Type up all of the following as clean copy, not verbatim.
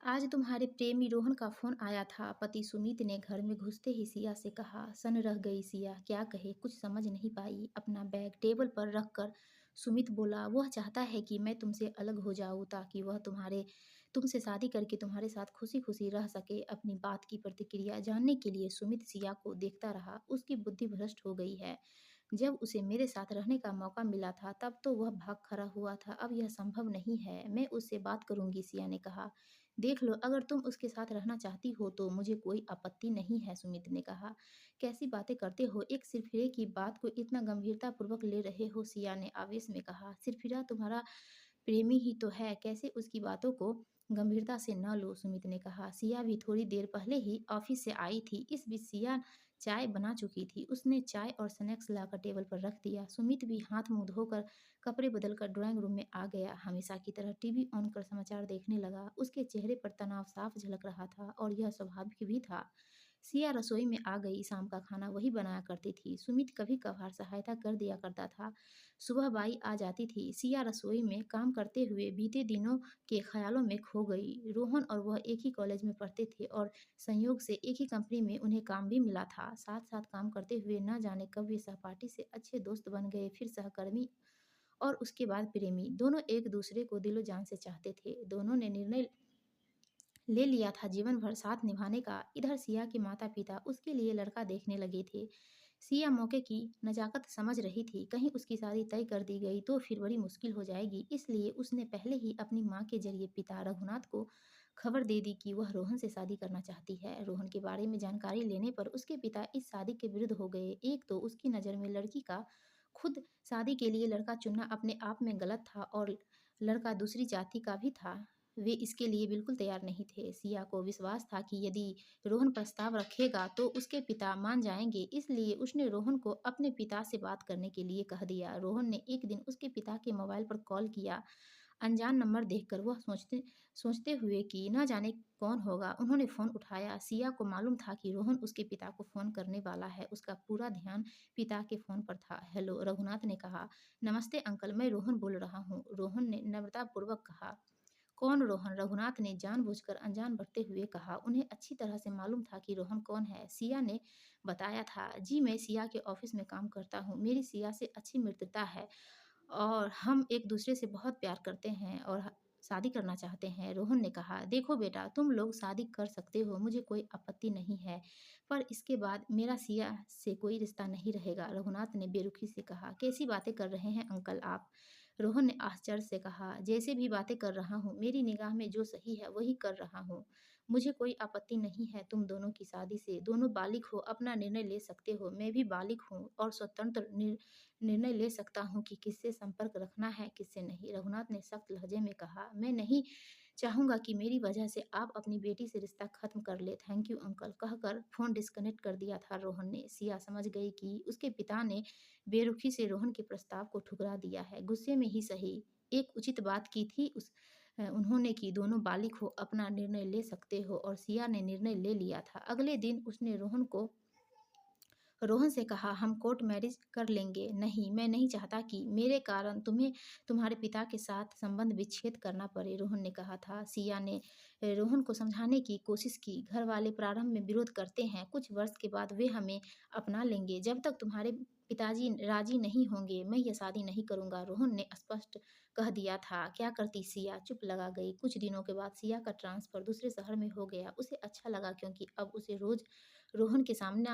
आज तुम्हारे प्रेमी रोहन का फोन आया था। पति सुमित ने घर में घुसते ही सिया से कहा। सन रह गई सिया, क्या कहे कुछ समझ नहीं पाई। अपना बैग टेबल पर रखकर सुमित बोला, वह चाहता है कि मैं तुमसे अलग हो जाऊं ताकि वह तुमसे शादी करके तुम्हारे साथ खुशी खुशी रह सके। अपनी बात की प्रतिक्रिया जानने के लिए सुमित सिया को देखता रहा। उसकी बुद्धि भ्रष्ट हो गई है। जब उसे मेरे साथ रहने का मौका मिला था तब तो वह भाग खड़ा हुआ था, अब यह संभव नहीं है। मैं उससे बात करूंगी, सिया ने कहा। देख लो, अगर तुम उसके साथ रहना चाहती हो तो मुझे कोई आपत्ति नहीं है, सुमित ने कहा। कैसी बातें करते हो, एक सिरफिरे की बात को इतना गंभीरतापूर्वक ले रहे हो, सिया ने आवेश में कहा। सिरफिरा तुम्हारा प्रेमी ही तो है, कैसे उसकी बातों को गंभीरता से न लो, सुमित ने कहा। सिया भी थोड़ी देर पहले ही ऑफिस से आई थी। इस बीच सिया चाय बना चुकी थी। उसने चाय और स्नैक्स लाकर टेबल पर रख दिया। सुमित भी हाथ मुंह धोकर कपड़े बदलकर ड्राइंग रूम में आ गया। हमेशा की तरह टीवी ऑन कर समाचार देखने लगा। उसके चेहरे पर तनाव साफ झलक रहा था और यह स्वाभाविक भी था। सिया रसोई में आ गई। शाम का खाना वही बनाया करती थी। सुमित कभी कभार सहायता कर दिया करता था। सुबह बाई आ जाती थी। सिया रसोई में काम करते हुए बीते दिनों के ख्यालों में खो गई। रोहन और वह एक ही कॉलेज में पढ़ते थे और संयोग से एक ही कंपनी में उन्हें काम भी मिला था। साथ साथ काम करते हुए न जाने कब वे सहपाठी से अच्छे दोस्त बन गए, फिर सहकर्मी और उसके बाद प्रेमी। दोनों एक दूसरे को दिलो जान से चाहते थे। दोनों ने निर्णय ले लिया था जीवन भर साथ निभाने का। इधर सिया के माता पिता उसके लिए लड़का देखने लगे थे। सिया मौके की नजाकत समझ रही थी। कहीं उसकी शादी तय कर दी गई तो फिर बड़ी मुश्किल हो जाएगी। इसलिए उसने पहले ही अपनी माँ के जरिए पिता रघुनाथ को खबर दे दी कि वह रोहन से शादी करना चाहती है। रोहन के बारे में जानकारी लेने पर उसके पिता इस शादी के विरुद्ध हो गए। एक तो उसकी नज़र में लड़की का खुद शादी के लिए लड़का चुनना अपने आप में गलत था और लड़का दूसरी जाति का भी था। वे इसके लिए बिल्कुल तैयार नहीं थे। सिया को विश्वास था कि यदि रोहन प्रस्ताव रखेगा तो उसके पिता मान जाएंगे। इसलिए उसने रोहन को अपने पिता से बात करने के लिए कह दिया। रोहन ने एक दिन उसके पिता के मोबाइल पर कॉल किया। अनजान नंबर देखकर वह सोचते सोचते हुए कि न जाने कौन होगा, उन्होंने फ़ोन उठाया। सिया को मालूम था कि रोहन उसके पिता को फ़ोन करने वाला है। उसका पूरा ध्यान पिता के फ़ोन पर था। हेलो, रघुनाथ ने कहा। नमस्ते अंकल, मैं रोहन बोल रहा हूँ, रोहन ने नम्रतापूर्वक कहा। कौन रोहन, रघुनाथ ने जानबूझकर अनजान बरतते हुए कहा। उन्हें अच्छी तरह से मालूम था कि रोहन कौन है। सिया ने बताया था। जी, मैं सिया के ऑफिस में काम करता हूँ। मेरी सिया से अच्छी मित्रता है और हम एक दूसरे से बहुत प्यार करते हैं और शादी करना चाहते हैं, रोहन ने कहा। देखो बेटा, तुम लोग शादी कर सकते हो, मुझे कोई आपत्ति नहीं है, पर इसके बाद मेरा सिया से कोई रिश्ता नहीं रहेगा, रघुनाथ ने बेरुखी से कहा। कैसी बातें कर रहे हैं अंकल आप, रोहन ने आश्चर्य से कहा। जैसे भी बातें कर रहा हूँ, मेरी निगाह में जो सही है वही कर रहा हूँ। मुझे कोई आपत्ति नहीं है तुम दोनों की शादी से। दोनों बालिग हो, अपना निर्णय ले सकते हो। मैं भी बालिग हूँ और स्वतंत्र निर्णय ले सकता हूँ कि किससे संपर्क रखना है किससे नहीं, रघुनाथ ने सख्त लहजे में कहा। मैं नहीं चाहूंगा कि मेरी वजह से आप अपनी बेटी से रिश्ता खत्म कर ले। थैंक यू अंकल, कहकर फोन डिस्कनेक्ट कर दिया था रोहन ने। सिया समझ गई कि उसके पिता ने बेरुखी से रोहन के प्रस्ताव को ठुकरा दिया है। गुस्से में ही सही, एक उचित बात की थी उन्होंने कि दोनों बालिग हो, अपना निर्णय ले सकते हो, और सिया ने निर्णय ले लिया था। अगले दिन उसने रोहन से कहा, हम कोर्ट मैरिज कर लेंगे। नहीं, मैं नहीं चाहता कि मेरे कारण तुम्हें तुम्हारे पिता के साथ संबंध विच्छेद करना पड़े, रोहन ने कहा था। सिया ने रोहन को समझाने की कोशिश की। घर वाले प्रारंभ में विरोध करते हैं, कुछ वर्ष के बाद वे हमें अपना लेंगे। जब तक तुम्हारे पिताजी राजी नहीं होंगे मैं यह शादी नहीं करूंगा, रोहन ने स्पष्ट कह दिया था। क्या करती, सिया चुप लगा गई। कुछ दिनों के बाद सिया का ट्रांसफर दूसरे शहर में हो गया। उसे अच्छा लगा क्योंकि अब उसे रोज रोहन के सामने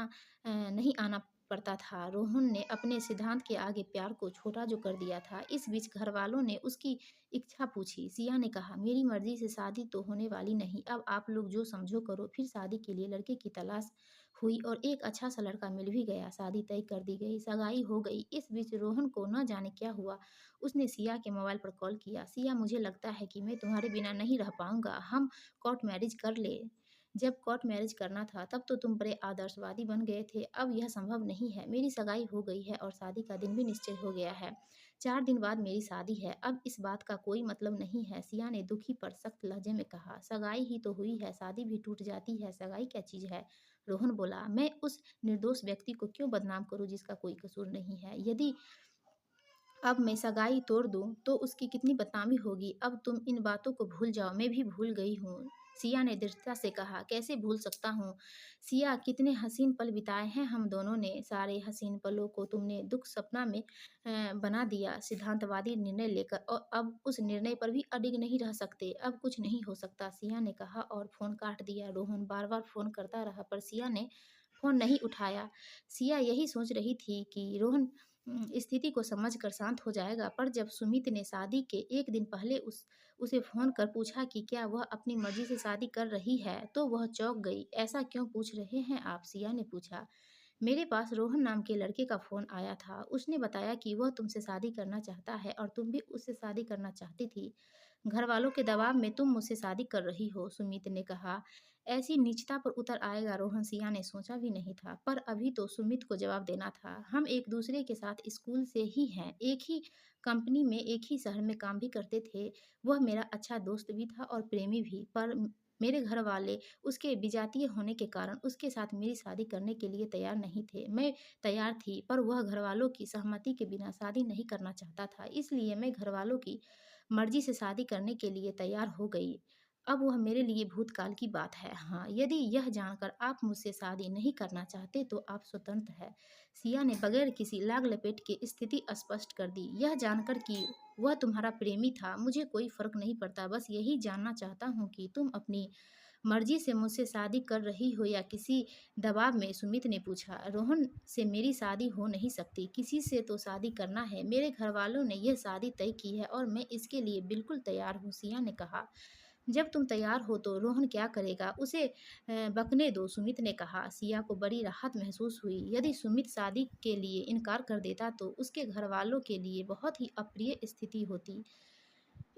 नहीं आना पड़ता था। रोहन ने अपने सिद्धांत के आगे प्यार को छोटा जो कर दिया था। इस बीच घर वालों ने उसकी इच्छा पूछी। सिया ने कहा, मेरी मर्जी से शादी तो होने वाली नहीं, अब आप लोग जो समझो करो। फिर शादी के लिए लड़के की तलाश हुई और एक अच्छा सा लड़का मिल भी गया। शादी तय कर दी गई, सगाई हो गई। इस बीच रोहन को न जाने क्या हुआ, उसने सिया के मोबाइल पर कॉल किया। सिया, मुझे लगता है कि मैं तुम्हारे बिना नहीं रह पाऊंगा, हम कोर्ट मैरिज कर ले। जब कोर्ट मैरिज करना था तब तो तुम बड़े आदर्शवादी बन गए थे, अब यह संभव नहीं है। मेरी सगाई हो गई है और शादी का दिन भी निश्चय हो गया है। 4 दिन बाद मेरी शादी है, अब इस बात का कोई मतलब नहीं है, सिया ने दुखी पर सख्त लहजे में कहा। सगाई ही तो हुई है, शादी भी टूट जाती है, सगाई क्या चीज़ है, रोहन बोला। मैं उस निर्दोष व्यक्ति को क्यों बदनाम करूं जिसका कोई कसूर नहीं है। यदि अब मैं सगाई तोड़ दूँ तो उसकी कितनी बदनामी होगी। अब तुम इन बातों को भूल जाओ, मैं भी भूल गई हूँ। सिया ने दृढ़ता से कहा, कैसे भूल सकता हूँ? सिया, कितने हसीन पल बिताए हैं हम दोनों ने। सारे हसीन पलों को तुमने दुःख सपना में बना दिया सिद्धांतवादी निर्णय लेकर, और अब उस निर्णय पर भी अडिग नहीं रह सकते। अब कुछ नहीं हो सकता, सिया ने कहा और फ़ोन काट दिया। रोहन बार-बार फ़ोन करता रहा पर सिया ने फ़ोन नहीं उठाया। सिया यही सोच रही थी कि रोहन स्थिति को समझकर शांत हो जाएगा, पर जब सुमित ने शादी के 1 दिन पहले उसे फ़ोन कर पूछा कि क्या वह अपनी मर्ज़ी से शादी कर रही है, तो वह चौंक गई। "ऐसा क्यों पूछ रहे हैं आप?" सिया ने पूछा। "मेरे पास रोहन नाम के लड़के का फ़ोन आया था। उसने बताया कि वह तुमसे शादी करना चाहता है और तुम भी उससे शादी करना चाहती थी। घरवालों के दबाव में तुम मुझसे शादी कर रही हो," सुमित ने कहा। ऐसी नीचता पर उतर आएगा रोहन सिया ने सोचा भी नहीं था, पर अभी तो सुमित को जवाब देना था। हम एक दूसरे के साथ स्कूल से ही हैं, एक ही कंपनी में एक ही शहर में काम भी करते थे। वह मेरा अच्छा दोस्त भी था और प्रेमी भी, पर मेरे घर वाले उसके विजातीय होने के कारण उसके साथ मेरी शादी करने के लिए तैयार नहीं थे। मैं तैयार थी, पर वह घर वालों की सहमति के बिना शादी नहीं करना चाहता था, इसलिए मैं घर वालों की मर्जी से शादी करने के लिए तैयार हो गई। अब वह मेरे लिए भूतकाल की बात है। हाँ, यदि यह जानकर आप मुझसे शादी नहीं करना चाहते तो आप स्वतंत्र हैं। सिया ने बगैर किसी लाग-लपेट के स्थिति स्पष्ट कर दी। यह जानकर कि वह तुम्हारा प्रेमी था, मुझे कोई फ़र्क नहीं पड़ता। बस यही जानना चाहता हूँ कि तुम अपनी मर्जी से मुझसे शादी कर रही हो या किसी दबाव में, सुमित ने पूछा। रोहन से मेरी शादी हो नहीं सकती, किसी से तो शादी करना है। मेरे घरवालों ने यह शादी तय की है और मैं इसके लिए बिल्कुल तैयार हूँ, सिया ने कहा। जब तुम तैयार हो तो रोहन क्या करेगा? उसे बकने दो, सुमित ने कहा। सिया को बड़ी राहत महसूस हुई। यदि सुमित शादी के लिए इनकार कर देता तो उसके घरवालों के लिए बहुत ही अप्रिय स्थिति होती।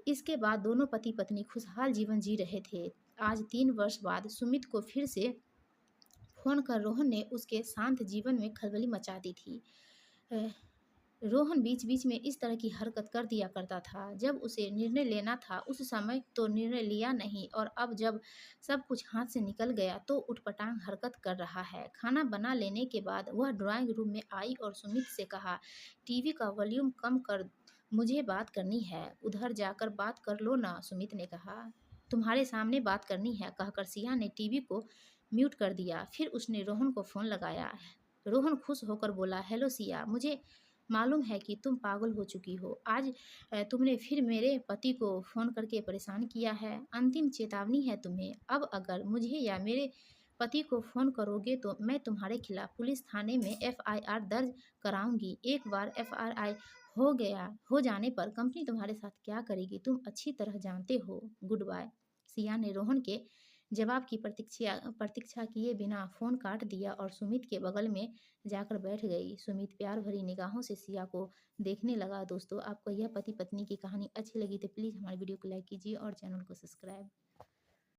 इसके बाद दोनों पति-पत्नी खुशहाल जीवन जी रहे थे। आज 3 वर्ष बाद सुमित को फिर से फ़ोन कर रोहन ने उसके शांत जीवन में खलबली मचा दी थी। अ, रोहन बीच-बीच में इस तरह की हरकत कर दिया करता था। जब उसे निर्णय लेना था उस समय तो निर्णय लिया नहीं, और अब जब सब कुछ हाथ से निकल गया तो उटपटांग हरकत कर रहा है। खाना बना लेने के बाद वह ड्राइंग रूम में आई और सुमित से कहा, टीवी का वॉल्यूम कम कर, मुझे बात करनी है। उधर जाकर बात कर लो ना, सुमित ने कहा। तुम्हारे सामने बात करनी है, कहकर सिया ने टीवी को म्यूट कर दिया। फिर उसने रोहन को फ़ोन लगाया। रोहन खुश होकर बोला, हेलो सिया, मुझे मालूम है कि तुम पागल हो चुकी हो। आज तुमने फिर मेरे पति को फ़ोन करके परेशान किया है। अंतिम चेतावनी है तुम्हें। अब अगर मुझे या मेरे पति को फ़ोन करोगे तो मैं तुम्हारे खिलाफ पुलिस थाने में एफआईआर दर्ज कराऊंगी। एक बार एफआईआर हो जाने पर कंपनी तुम्हारे साथ क्या करेगी तुम अच्छी तरह जानते हो। Good bye. सिया ने रोहन के जवाब की प्रतीक्षा किए बिना फ़ोन काट दिया और सुमित के बगल में जाकर बैठ गई। सुमित प्यार भरी निगाहों से सिया को देखने लगा। दोस्तों, आपको यह पति पत्नी की कहानी अच्छी लगी तो प्लीज़ हमारे वीडियो को लाइक कीजिए और चैनल को सब्सक्राइब